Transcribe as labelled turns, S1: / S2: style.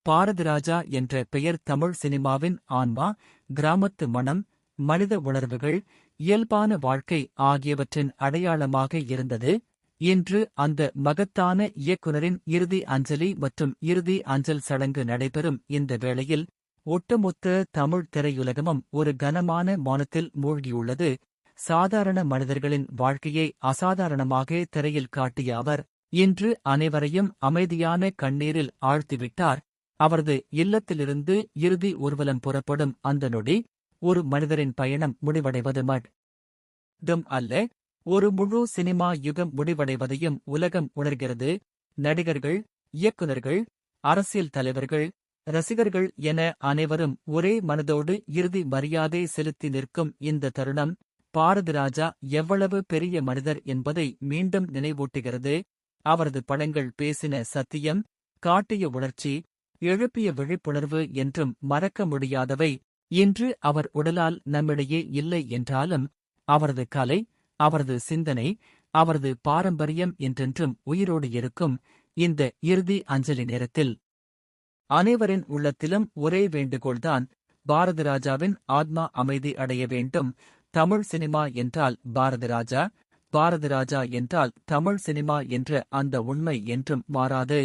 S1: பாரதிராஜா என்ற பெயர் தமிழ் சினிமாவின் ஆன்மா, கிராமத்து மனம், மனித உணர்வுகள், இயல்பான வாழ்க்கை ஆகியவற்றின் அடையாளமாக இருந்தது. இன்று அந்த மகத்தான இயக்குனரின் இறுதி அஞ்சலி மற்றும் இறுதி அஞ்சல் சடங்கு நடைபெறும் இந்த வேளையில் ஒட்டுமொத்த தமிழ் திரையுலகமும் ஒரு கனமான மௌனத்தில் மூழ்கியுள்ளது. சாதாரண மனிதர்களின் வாழ்க்கையை அசாதாரணமாக திரையில் காட்டிய அவர் இன்று அனைவரையும் அமைதியான கண்ணீரில் ஆழ்த்திவிட்டார். அவரது இல்லத்திலிருந்து இறுதி ஊர்வலம் புறப்படும் அந்த நொடி, ஒரு மனிதரின் பயணம் முடிவடைவது மட்டும் அல்ல, ஒரு முழு சினிமா யுகம் முடிவடைவதையும் உலகம் உணர்கிறது. நடிகர்கள், இயக்குநர்கள், அரசியல் தலைவர்கள், ரசிகர்கள் என அனைவரும் ஒரே மனதோடு இறுதி மரியாதை செலுத்தி நிற்கும் இந்த தருணம், பாரதிராஜா எவ்வளவு பெரிய மனிதர் என்பதை மீண்டும் நினைவூட்டுகிறது. அவரது படங்கள் பேசின சத்தியம், காட்டிய உணர்ச்சி, எழுப்பிய விழிப்புணர்வு என்றும் மறக்க முடியாதவை. இன்று அவர் உடலால் நம்மிடையே இல்லை என்றாலும் அவரது கலை, அவரது சிந்தனை, அவரது பாரம்பரியம் என்றென்றும் உயிரோடு இருக்கும். இந்த இறுதி அஞ்சலி நேரத்தில் அனைவரின் உள்ளத்திலும் ஒரே வேண்டுகோள்தான், பாரதிராஜாவின் ஆத்மா அமைதி அடைய வேண்டும். தமிழ் சினிமா என்றால் பாரதிராஜா, பாரதிராஜா என்றால் தமிழ் சினிமா என்ற அந்த உண்மை என்றும் மாறாது.